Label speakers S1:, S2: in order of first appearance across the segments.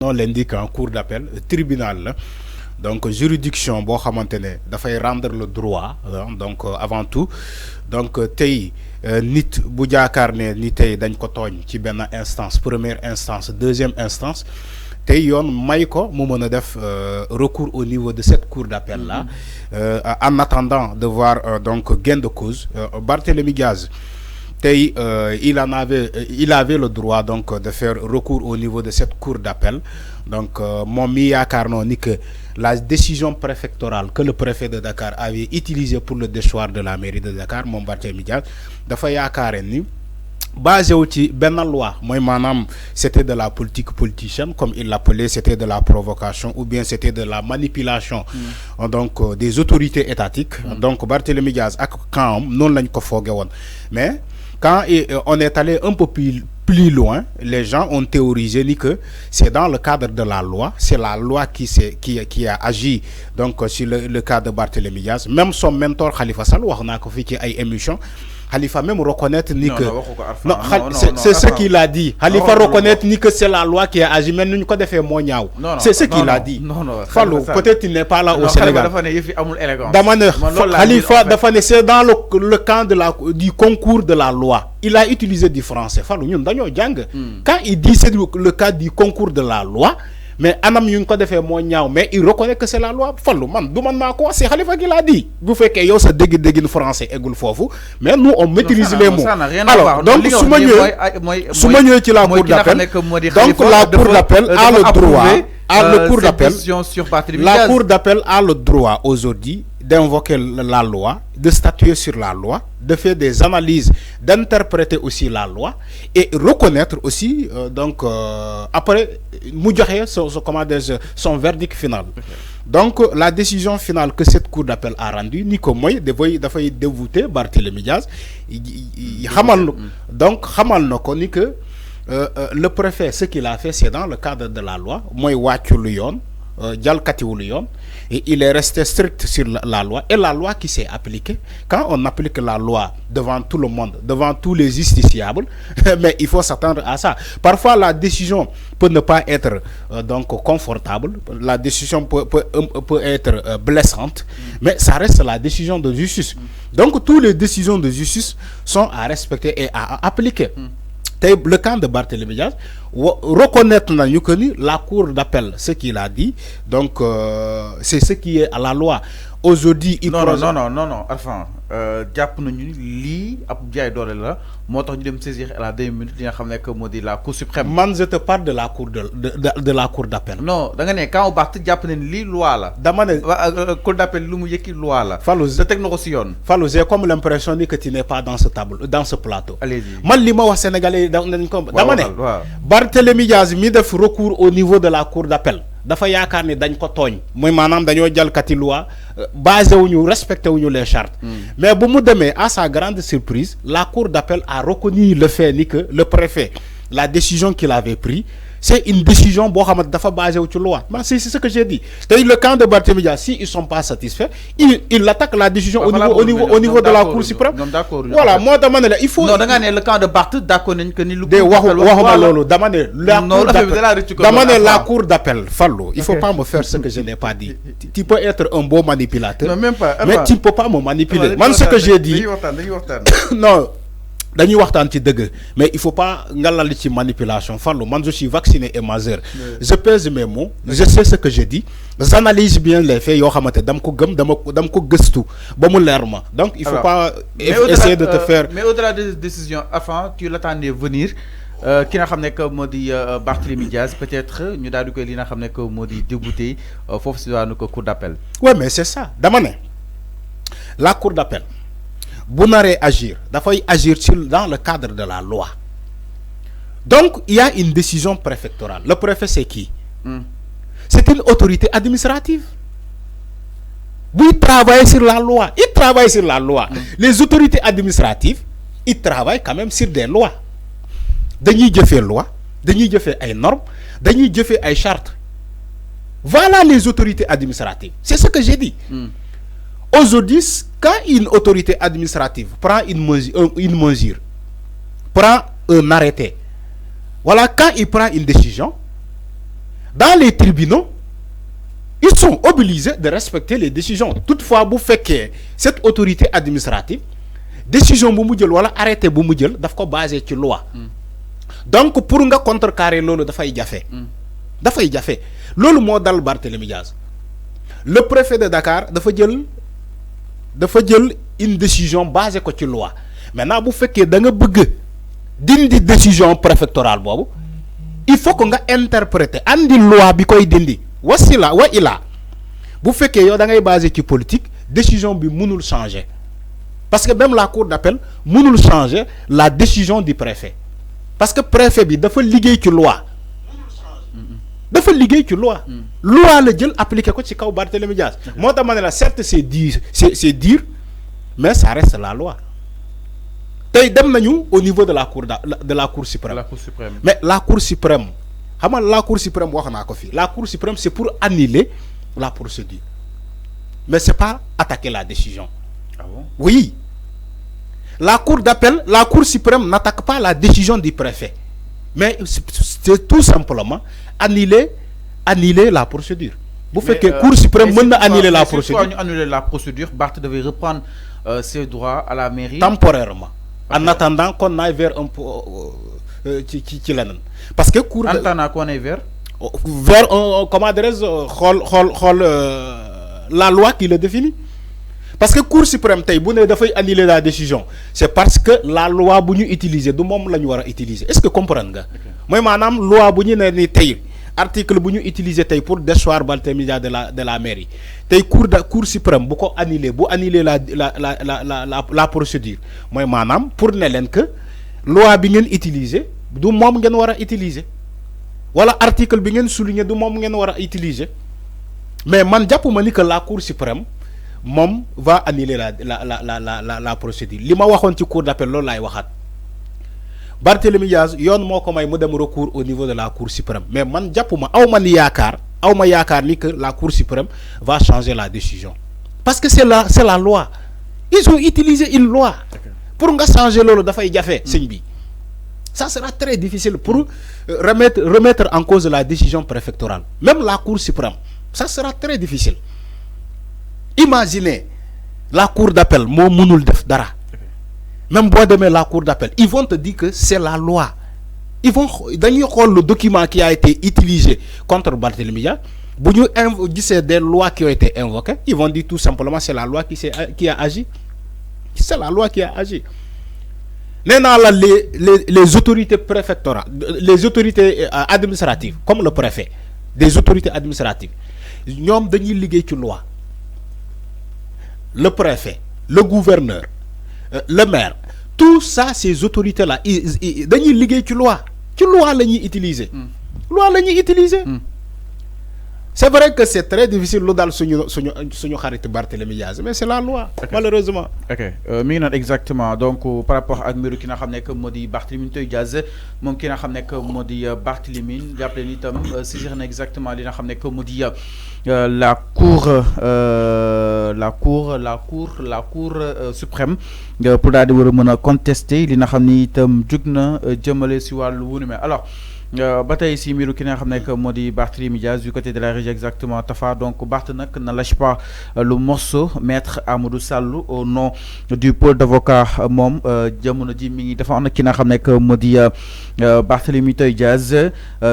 S1: non l'indique en cour d'appel tribunal la donc juridiction boo xamante ne dafay rendre le droit donc avant tout donc tey nit bu jaakaar ne ni tey dañ ko tooñ ci benn instance première instance deuxième instance tey yoon may ko mu mën a def recours au niveau de cette cour d'appel là en attendant de voir donc gain de cause Barthélémy Diaz tey il avait le droit donc de faire recours au niveau de cette cour d'appel donc moom mi yaakaar noonu ni que la décision préfectorale que le préfet de Dakar avait utilisée pour le déchoir de la mairie de Dakar moom Barthélémy Diaz dafa yaakaare ni basé wu ci benn loi mooy maanaam c'était de la politique politicienne comme il l'appelait, c'était de la provocation ou bien c'était de la manipulation donc des autorités étatiques donc Barthélémy Diaz ak camp noonu lañ ko fooge woon mais quand on est allé un peu plus loin, les gens ont théorisé ni que c'est dans le cadre de la loi, c'est la loi qui a agi donc sur le cas de Barthélémy Diaz. Même son mentor Khalifa Sall wax naa ko fii ci ay émission Khalifa même reconnaître ni que non c'est ce qu'il a dit. Khalifa reconnaître ni que c'est la loi qui a agi mais nu ñu ko defee moo ñaaw. C'est ce qu'il a dit. Fallou peut-être il n'est pas là au Sénégal. Dama ne Khalifa dafa ne c'est dans le camp du concours de la loi. Il a utilisé du français. Fallou ñun dañoo jàng. Quand il dit c'est le cas du concours de la loi. Mais anam yu ñu ko defee moo ñaaw mais il reconnaît que c'est la loi Fallou man du man maa ko wax c'est Khalifa qui l'a dit bu fekkee yow sa dégg-déggin français eggul foofu mais nous on maîtrise les mots alors donc su ma ñëwee ci la cour d'appel donc la cour d'appel a le droit la cour d'appel a le droit aujourd'hui d'invoquer la loi, de statuer sur la loi, de faire des analyses, d'interpréter aussi la loi et reconnaître aussi donc après mu joxe son verdict final. Donc la décision finale que cette cour d'appel a rendue ni ko mooy dafay dévouter Barthélémy Diaz xamal na ko ni que le préfet ce qu'il a fait c'est dans le cadre de la loi mooy wàccu lu yoon jalkatiwul yoon et il est resté strict sur la loi et la loi qui s'est appliquée quand on applique la loi devant tout le monde devant tous les justiciables mais il faut s'attendre à ça parfois la décision peut ne pas être donc confortable la décision peut être blessante mais ça reste la décision de justice donc toutes les décisions de justice sont à respecter et à appliquer. Le camp de Barthélémy Diaz reconnaître nañu que ni la cour d'appel ce qu'il a dit donc c'est ce qui est à la loi aujourd'hui il
S2: non enfin jàpp nañu lii ab jaay doole la moo tax ñu dem saisir à la 2 minutes li nga xam ne que moo di la cour suprême.
S1: man je te parle de la cour de la cour d'appel.
S2: non da nga ne quand Barth jàpp ne lii loi la.
S1: dama ne
S2: cour d'appel lu mu yëkki loi la.
S1: Fallou
S2: da teg na ko si yoon.
S1: Fallou j'ai comme l'impression ni que tu n'es pas dans ce plateau.
S2: allez-y
S1: man li ma wax sénégalais dañ ko dama ne. Barthélémy Diaz mi def recours au niveau de la cour d'appel. dafa yaakaar ni dañ ko tooñ mooy maanaam dañoo jalkati loi basé wuñu respecté wuñu les chartes mais bu mu demee à sa grande surprise la cour d'appel a reconnu le fait ni que le préfet la décision qu'il avait pris c'est une décision boo xamante dafa basé wu ci loi man c'est ce que j'ai dit tey le camp de Barthélémy Diaz si ils sont pas satisfaits il attaque la décision au niveau de la cour suprême voilà moo tax ma ne la il faut
S2: non da nga ne le camp de Barth d'accord nañ que ni lu
S1: de waxuma loolu dama ne la cour d'appel Fallou il faut pas me faire ce que je n'ai pas dit tu peux être un bon manipulateur mais tu ne peux pas me manipuler man ce que j'ai dit non dañuy waxtaan ci dëgg mais il faut pas ngalal ci manipulation Fallou man je suis vacciné et majeur je pèse mes mots je sais ce que je dis j'analyse bien les faits yoo xamante dama ko gëm dama ko gëstu ba mu leer ma donc il faut pas essayer de te faire
S2: mais au-delà des décisions enfin tu l'attendais venir ki nga xam ne que moo di Barthélémy Diaz peut-être ñu daal di koy li nga xam ne que moo di débouté foofu si waanu ko cour d'appel
S1: ouais mais c'est ça dama ne la cour d'appel bu naree agir dafay agir dans le cadre de la loi donc il y a une décision préfectorale le préfet c'est qui c'est une autorité administrative buy travailler sur la loi il travaille sur la loi les autorités administratives ils travaillent quand même sur des lois dañuy jëfee loi dañuy jëfee ay normes dañuy jëfee ay chartes voilà les autorités administratives c'est ce que j'ai dit aujourd'hui quand une autorité administrative prend une mesure prend un arrêté voilà quand il prend une décision dans les tribunaux, ils sont obligés de respecter les décisions. Toutefois, vous faites que cette autorité administrative, décision bu mu jël wala arrêté bu mu jël daf ko basé ci loi. Donc pour nga contrecarrer lolu da fay jafé. Da fay jafé. Lolu mo dal Barthélémy Diaz. Le préfet de Dakar dafa jël une décision basée ko ci loi. Maintenant bu fekkee da nga bëgg dindi décision préfectorale bobu, il faut que nga interpréter andi loi bi koy dindi. Wasila wa ila. Bu fekkee yow da ngay basé ci politique, décision bi mënul changer. Parce que même la cour d'appel mënul changer la décision du préfet. Parce que préfet bi dafa liggéey ci loi. Dafa liggéey ci loi. Loi la jël appliquer ko ci kaw Barthélémy Diaz. Moo tax ma ne la certes c'est dire, mais ça reste la loi. Tey dem nañu au niveau de la cour suprême.
S2: La cour suprême.
S1: Mais la cour suprême, la cour suprême wax naa ko fii. La cour suprême c'est pour annuler la procédure. Mais c'est pas attaquer la décision.
S2: Ah bon?
S1: Oui. La cour d'appel, la cour suprême n'attaque pas la décision du préfet. Mais c'est tout simplement annuler la procédure. Vous faites que la cour suprême peut annuler la procédure.
S2: Pourquoi annuler la procédure? Barth devait reprendre ses droits à la mairie.
S1: Temporairement. En attendant qu'on aille vers un peu... Parce que cour...
S2: En attendant qu'on aille vers...
S1: Vers, comment dirais-je, la loi qui le définit. Parce que Cour suprême tay bu né da fay annuler la décision, c'est parce que la loi bu ñu utiliser du mom lañu wara utiliser. Est-ce que comprendre nga? Moy manam loi bu ñu né ni tay article bu ñu utiliser tay pour déchoir Barthélémy Diaz de la mairie. Tay cour suprême bu ko annuler, bu annuler la procédure. Moy manam pour né len que loi bi ngeen utiliser du mom ngeen wara utiliser. Wala article bi ngeen souligner du mom ngeen wara utiliser. Mais man jappuma ni que la Cour suprême mom va annuler la procédure. Li ma waxone ci cour d'appel loolu lay waxat. Barthélémy Diaz yoon moko may mu dem recours au niveau de la Cour suprême. Mais man jappuma awma yaakar ni que la Cour suprême va changer la décision. Parce que c'est la loi. Ils ont utilisé une loi. Pour nga changer lolu da fay jafé seigne bi. Ça sera très difficile pour remettre en cause la décision préfectorale. Même la Cour suprême, ça sera très difficile. Imaginez la cour d'appel, mo mënul def dara. Même si demain la cour d'appel, ils vont te dire que c'est la loi. Ils vont le document qui a été utilisé contre Barthélémy Diaz. Si des lois qui ont été invoquées, ils vont dire tout simplement c'est la loi qui a agi. C'est la loi qui a agi. Les autorités préfectorales, les autorités administratives, comme le préfet, des autorités administratives, ils ont liggéey ci loi. Le préfet, le gouverneur, le maire, tout ça, ces autorités-là, ils liguent tu loi. Tu loi l'ont utilisé. Loi l'ont utilisé. C'est vrai que c'est très difficile l'odal sur Barthélémy Diaz, mais c'est la loi, malheureusement.
S2: Ok, exactement. Donc, par rapport à Miru qui n'a pas que modi Barthélémy Diaz, mon qui n'a pas que modi Barthélémy, d'après l'item, c'est exactement li n'a pas que modi la cour suprême pour daal di war a mën a contester li nga xam ni itam jug na jëmale si wàllu wu ni mel alors bataille si mbiru ki nga xam ne que moo di Barthélémy Diaz du côté de la région exactement Tafa donc Barth nag ne lâche pas le morceau maître Amadou Sall au nom du pôle d'avocat moom jamono ji mi ngi dafa am ki nga xam ne que moo di Barthélémy Diaz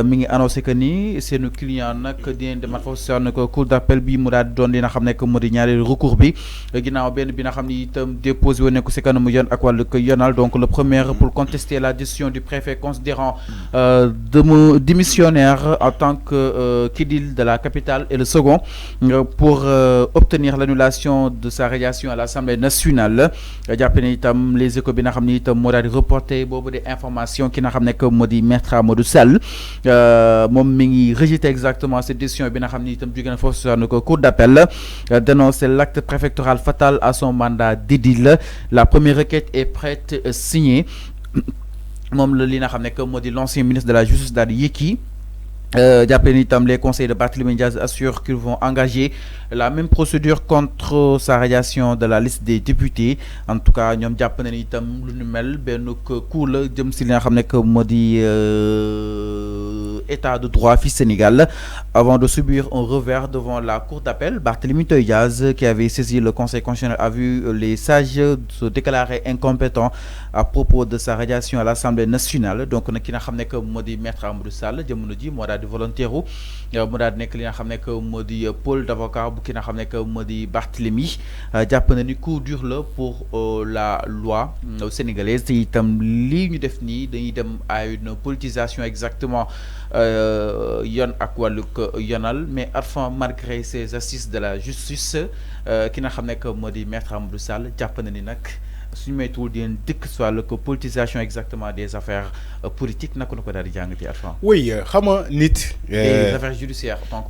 S2: mi ngi annoncé que ni seenu client nag dinañ demat foofu seen ko cour d'appel bi mu daal di doon li nga xam ne que moo di ñaari recours bi ginnaaw benn bi nga xam ni itam déposé woon ko si kanamu yoon ak wàllu ko yoonal donc le premier pour contester la décision du préfet considérant démissionnaire en tant que kidil de la capitale et le second pour obtenir l'annulation de sa radiation à l'Assemblée nationale jàpp ne itam les échos bi nga xam ni itam moo daal di reporté boobu des informations ki nga xam ne que moo di maître Amadou Sall moom mi ngi rejeté exactement cette décision bi nga xam ni itam jóge na foofu sur ko cour d'appel dénoncer l'acte préfectoral fatal à son mandat d'édile. La première requête est prête signée moom la li nga xam ne que moo di l'ancien ministre de la justice daal di yëkki les conseils de Barthélémy Diaz assurent qu'ils vont engager la même procédure contre sa radiation de la liste des députés. En tout cas ñom japp nañu itam lu ñu mel benn coup la jëm ci li nga xamné que modi état de droit fi Sénégal avant de subir un revers devant la cour d'appel. Barthélémy Diaz, qui avait saisi le conseil constitutionnel, a vu les sages se déclarer incompétents à propos de sa radiation à l'Assemblée nationale. Donc ki nga xamné que modi maître Amadou Sall jëmono ji mo daal di volontaire mu daal di nekk li nga xamné que modi pôle d'avocat bu ki nga xamné que modi Barthélémy japp na ni coup dur la pour la loi sénégalaise te itam li ñu def ni dañuy dem à une politisation exactement yon ak wàllug yonal mais enfin malgré ces assises de la justice ki nga xamné que modi maître Amadou Sall japp na ni nak suñu maytuwul di leen dëkk soit la politisation exactement des affaires politiques naka la ko daal di jàngati Arfan.
S1: oui xam nga nit.
S2: des affaires judiciaires.